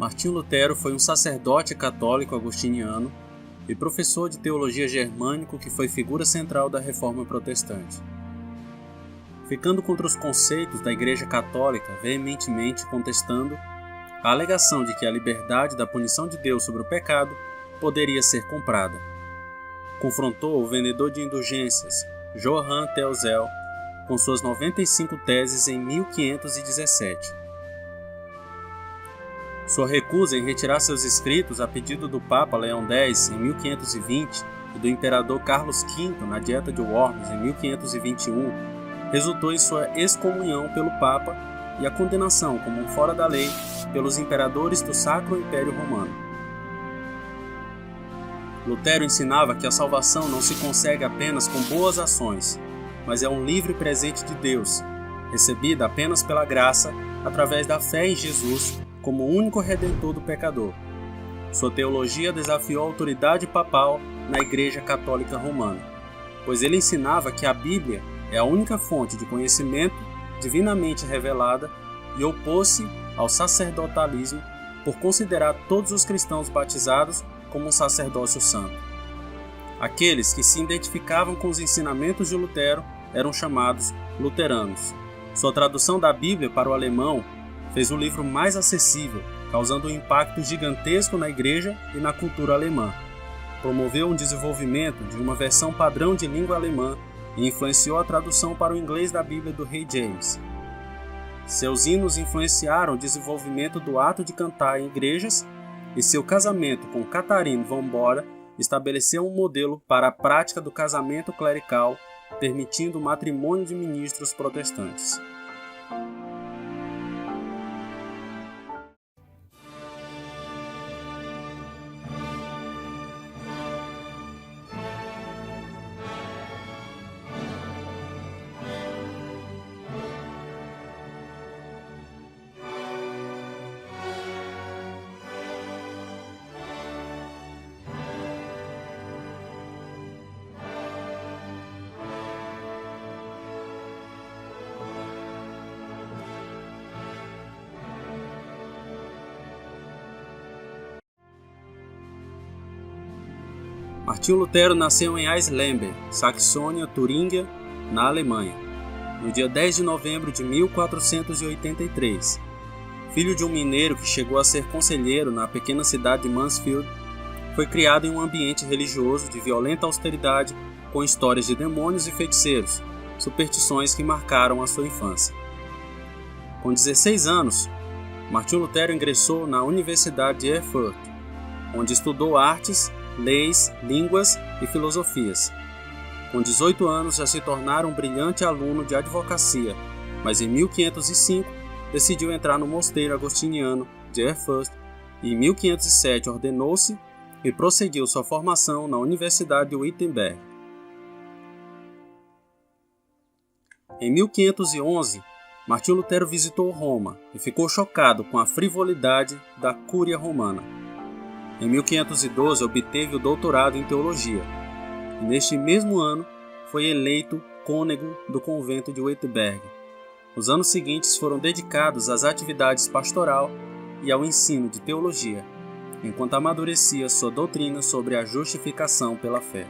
Martinho Lutero foi um sacerdote católico agostiniano e professor de teologia germânico que foi figura central da Reforma Protestante. Ficando contra os conceitos da Igreja Católica, veementemente contestando a alegação de que a liberdade da punição de Deus sobre o pecado poderia ser comprada. Confrontou o vendedor de indulgências, Johann Telzel, com suas 95 teses em 1517. Sua recusa em retirar seus escritos a pedido do Papa Leão X em 1520 e do Imperador Carlos V na Dieta de Worms em 1521 resultou em sua excomunhão pelo Papa e a condenação como um fora da lei pelos imperadores do Sacro Império Romano. Lutero ensinava que a salvação não se consegue apenas com boas ações, mas é um livre presente de Deus, recebida apenas pela graça através da fé em Jesus como o único redentor do pecador. Sua teologia desafiou a autoridade papal na Igreja Católica Romana, pois ele ensinava que a Bíblia é a única fonte de conhecimento divinamente revelada e opôs-se ao sacerdotalismo por considerar todos os cristãos batizados como um sacerdócio santo. Aqueles que se identificavam com os ensinamentos de Lutero eram chamados luteranos. Sua tradução da Bíblia para o alemão fez o livro mais acessível, causando um impacto gigantesco na igreja e na cultura alemã. Promoveu um desenvolvimento de uma versão padrão de língua alemã e influenciou a tradução para o inglês da Bíblia do rei James. Seus hinos influenciaram o desenvolvimento do ato de cantar em igrejas e seu casamento com Catharine von Bora estabeleceu um modelo para a prática do casamento clerical, permitindo o matrimônio de ministros protestantes. Martinho Lutero nasceu em Eisleben, Saxônia, Turíngia, na Alemanha, no dia 10 de novembro de 1483. Filho de um mineiro que chegou a ser conselheiro na pequena cidade de Mansfield, foi criado em um ambiente religioso de violenta austeridade, com histórias de demônios e feiticeiros, superstições que marcaram a sua infância. Com 16 anos, Martinho Lutero ingressou na Universidade de Erfurt, onde estudou artes, leis, línguas e filosofias. Com 18 anos já se tornara um brilhante aluno de advocacia, mas em 1505 decidiu entrar no mosteiro agostiniano de Erfurt e em 1507 ordenou-se e prosseguiu sua formação na Universidade de Wittenberg. Em 1511, Martinho Lutero visitou Roma e ficou chocado com a frivolidade da Cúria Romana. Em 1512 obteve o doutorado em teologia e neste mesmo ano foi eleito cônego do convento de Wittenberg. Os anos seguintes foram dedicados às atividades pastoral e ao ensino de teologia, enquanto amadurecia sua doutrina sobre a justificação pela fé.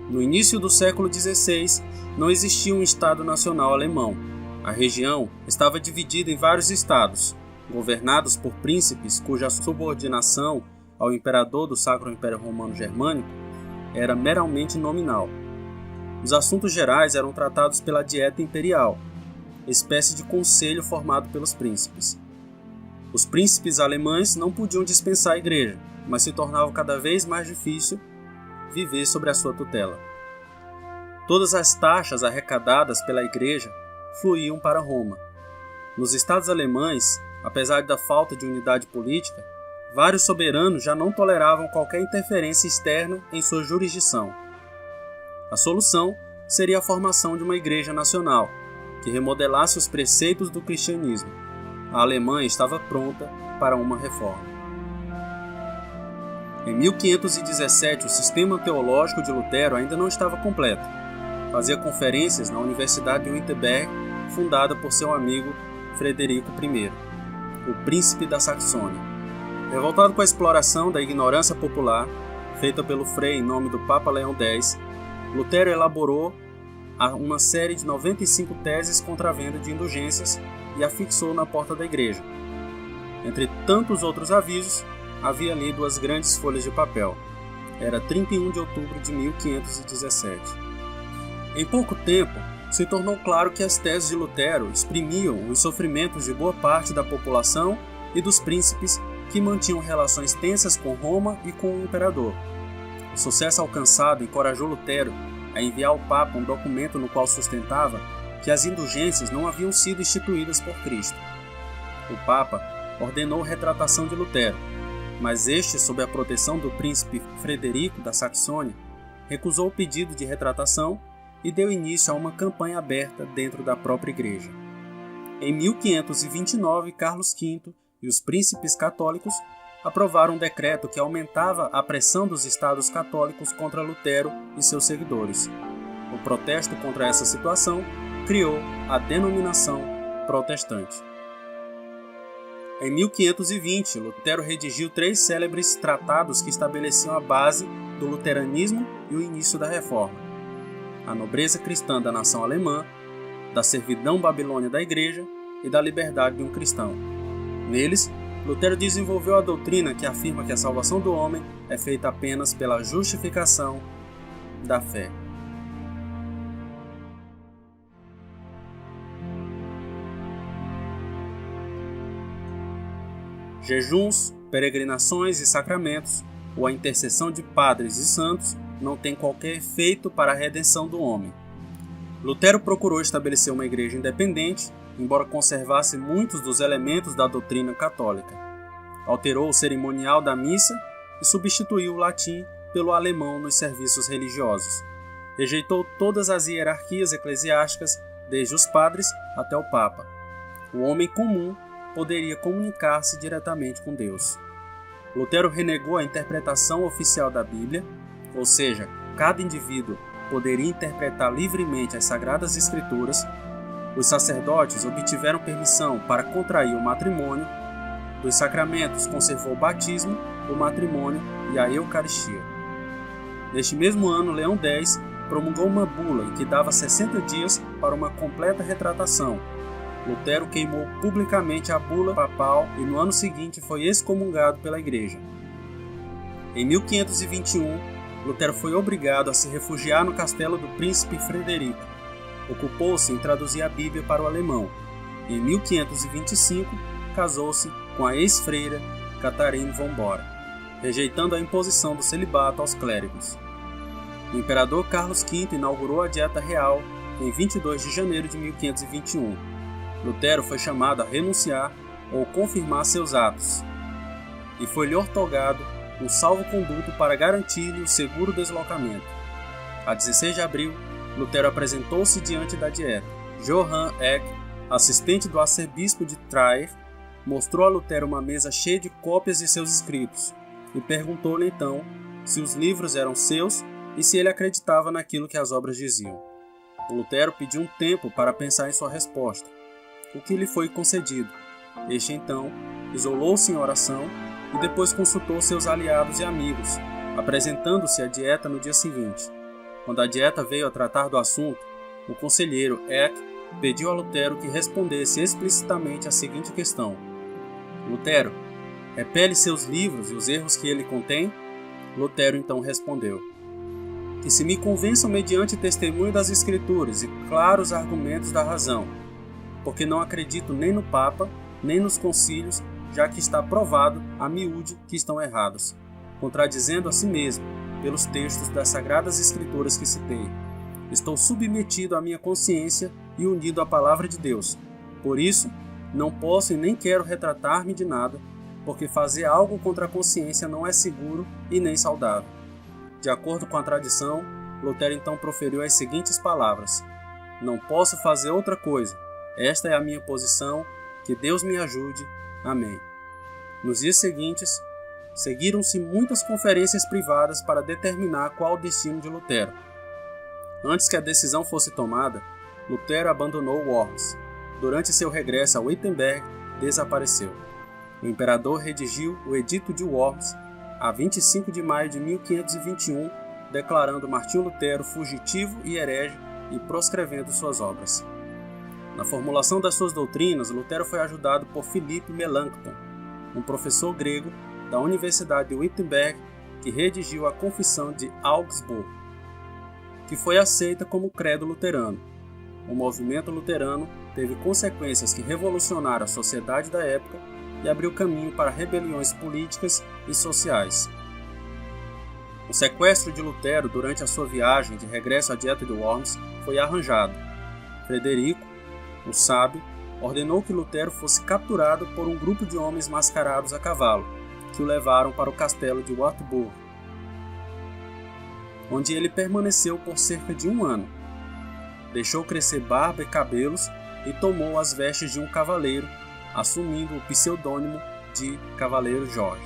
No início do século XVI, não existia um Estado nacional alemão. A região estava dividida em vários estados, governados por príncipes cuja subordinação ao imperador do Sacro Império Romano Germânico era meramente nominal. Os assuntos gerais eram tratados pela Dieta Imperial, espécie de conselho formado pelos príncipes. Os príncipes alemães não podiam dispensar a igreja, mas se tornava cada vez mais difícil viver sob a sua tutela. Todas as taxas arrecadadas pela igreja fluíam para Roma. Nos estados alemães, apesar da falta de unidade política, vários soberanos já não toleravam qualquer interferência externa em sua jurisdição. A solução seria a formação de uma igreja nacional, que remodelasse os preceitos do cristianismo. A Alemanha estava pronta para uma reforma. Em 1517, o sistema teológico de Lutero ainda não estava completo. Fazia conferências na Universidade de Wittenberg, fundada por seu amigo Frederico I. o príncipe da Saxônia. Revoltado com a exploração da ignorância popular, feita pelo Frei em nome do Papa Leão X, Lutero elaborou uma série de 95 teses contra a venda de indulgências e a fixou na porta da igreja. Entre tantos outros avisos, havia ali 2 grandes folhas de papel. Era 31 de outubro de 1517. Em pouco tempo, se tornou claro que as teses de Lutero exprimiam os sofrimentos de boa parte da população e dos príncipes que mantinham relações tensas com Roma e com o imperador. O sucesso alcançado encorajou Lutero a enviar ao Papa um documento no qual sustentava que as indulgências não haviam sido instituídas por Cristo. O Papa ordenou retratação de Lutero, mas este, sob a proteção do príncipe Frederico da Saxônia, recusou o pedido de retratação e deu início a uma campanha aberta dentro da própria igreja. Em 1529, Carlos V e os príncipes católicos aprovaram um decreto que aumentava a pressão dos estados católicos contra Lutero e seus seguidores. O protesto contra essa situação criou a denominação protestante. Em 1520, Lutero redigiu 3 célebres tratados que estabeleciam a base do luteranismo e o início da reforma: a nobreza cristã da nação alemã, da servidão babilônia da igreja e da liberdade de um cristão. Neles, Lutero desenvolveu a doutrina que afirma que a salvação do homem é feita apenas pela justificação da fé. Jejuns, peregrinações e sacramentos, ou a intercessão de padres e santos, não têm qualquer efeito para a redenção do homem. Lutero procurou estabelecer uma igreja independente, embora conservasse muitos dos elementos da doutrina católica. Alterou o cerimonial da missa e substituiu o latim pelo alemão nos serviços religiosos. Rejeitou todas as hierarquias eclesiásticas, desde os padres até o Papa. O homem comum poderia comunicar-se diretamente com Deus. Lutero renegou a interpretação oficial da Bíblia, ou seja, cada indivíduo poderia interpretar livremente as Sagradas Escrituras. Os sacerdotes obtiveram permissão para contrair o matrimônio. Dos sacramentos conservou o batismo, o matrimônio e a Eucaristia. Neste mesmo ano, Leão X promulgou uma bula em que dava 60 dias para uma completa retratação. Lutero queimou publicamente a bula papal e no ano seguinte foi excomungado pela igreja. Em 1521, Lutero foi obrigado a se refugiar no castelo do príncipe Frederico. Ocupou-se em traduzir a Bíblia para o alemão. Em 1525, casou-se com a ex-freira Catharine von Bora, rejeitando a imposição do celibato aos clérigos. O imperador Carlos V inaugurou a Dieta Real em 22 de janeiro de 1521. Lutero foi chamado a renunciar ou confirmar seus atos, e foi-lhe outorgado um salvo-conduto para garantir-lhe o seguro deslocamento. A 16 de abril, Lutero apresentou-se diante da Dieta. Johann Eck, assistente do arcebispo de Trier, mostrou a Lutero uma mesa cheia de cópias de seus escritos e perguntou-lhe então se os livros eram seus e se ele acreditava naquilo que as obras diziam. Lutero pediu um tempo para pensar em sua resposta, o que lhe foi concedido. Este então isolou-se em oração e depois consultou seus aliados e amigos, apresentando-se à Dieta no dia seguinte. Quando a Dieta veio a tratar do assunto, o conselheiro Eck pediu a Lutero que respondesse explicitamente a seguinte questão: Lutero, repele seus livros e os erros que ele contém? Lutero então respondeu: que se me convençam mediante testemunho das Escrituras e claros argumentos da razão, porque não acredito nem no Papa, nem nos concílios, já que está provado a miúde que estão errados, contradizendo a si mesmo pelos textos das Sagradas Escrituras que citei. Estou submetido à minha consciência e unido à Palavra de Deus. Por isso, não posso e nem quero retratar-me de nada, porque fazer algo contra a consciência não é seguro e nem saudável. De acordo com a tradição, Lutero então proferiu as seguintes palavras: não posso fazer outra coisa. Esta é a minha posição, que Deus me ajude. Amém. Nos dias seguintes, seguiram-se muitas conferências privadas para determinar qual o destino de Lutero. Antes que a decisão fosse tomada, Lutero abandonou Worms. Durante seu regresso a Wittenberg, desapareceu. O imperador redigiu o Edito de Worms a 25 de maio de 1521, declarando Martinho Lutero fugitivo e herege e proscrevendo suas obras. Na formulação das suas doutrinas, Lutero foi ajudado por Philippe Melanchthon, um professor grego da Universidade de Wittenberg que redigiu a Confissão de Augsburgo, que foi aceita como credo luterano. O movimento luterano teve consequências que revolucionaram a sociedade da época e abriu caminho para rebeliões políticas e sociais. O sequestro de Lutero durante a sua viagem de regresso à Dieta de Worms foi arranjado. Frederico, o sábio, ordenou que Lutero fosse capturado por um grupo de homens mascarados a cavalo, que o levaram para o castelo de Wartburg, onde ele permaneceu por cerca de 1 ano. Deixou crescer barba e cabelos e tomou as vestes de um cavaleiro, assumindo o pseudônimo de Cavaleiro Jorge.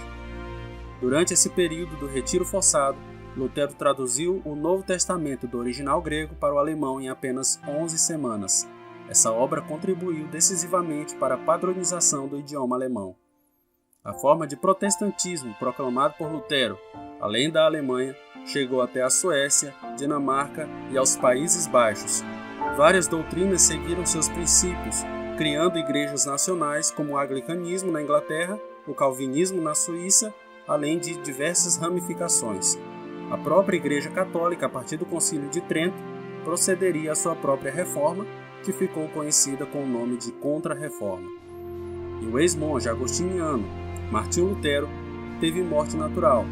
Durante esse período do retiro forçado, Lutero traduziu o Novo Testamento do original grego para o alemão em apenas 11 semanas. Essa obra contribuiu decisivamente para a padronização do idioma alemão. A forma de protestantismo proclamado por Lutero, além da Alemanha, chegou até a Suécia, Dinamarca e aos Países Baixos. Várias doutrinas seguiram seus princípios, criando igrejas nacionais como o anglicanismo na Inglaterra, o calvinismo na Suíça, além de diversas ramificações. A própria Igreja Católica, a partir do Concílio de Trento, procederia à sua própria reforma, que ficou conhecida com o nome de Contra-Reforma. E o ex-monge agostiniano Martinho Lutero teve morte natural,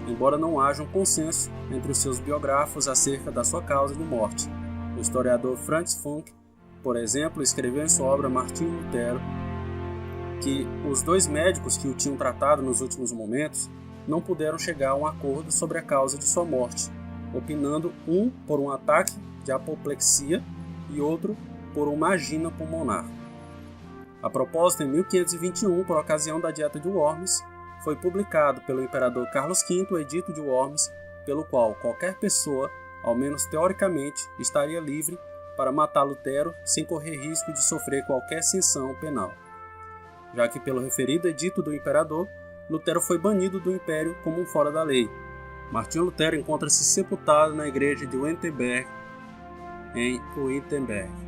embora não haja um consenso entre os seus biógrafos acerca da sua causa de morte. O historiador Franz Funk, por exemplo, escreveu em sua obra Martinho Lutero que os 2 médicos que o tinham tratado nos últimos momentos não puderam chegar a um acordo sobre a causa de sua morte, opinando um por um ataque de apoplexia e outro por uma angina pulmonar. A propósito, em 1521, por ocasião da Dieta de Worms, foi publicado pelo imperador Carlos V o Edito de Worms, pelo qual qualquer pessoa, ao menos teoricamente, estaria livre para matar Lutero sem correr risco de sofrer qualquer sanção penal. Já que pelo referido edito do imperador, Lutero foi banido do império como um fora da lei. Martinho Lutero encontra-se sepultado na igreja de Wittenberg, em Wittenberg.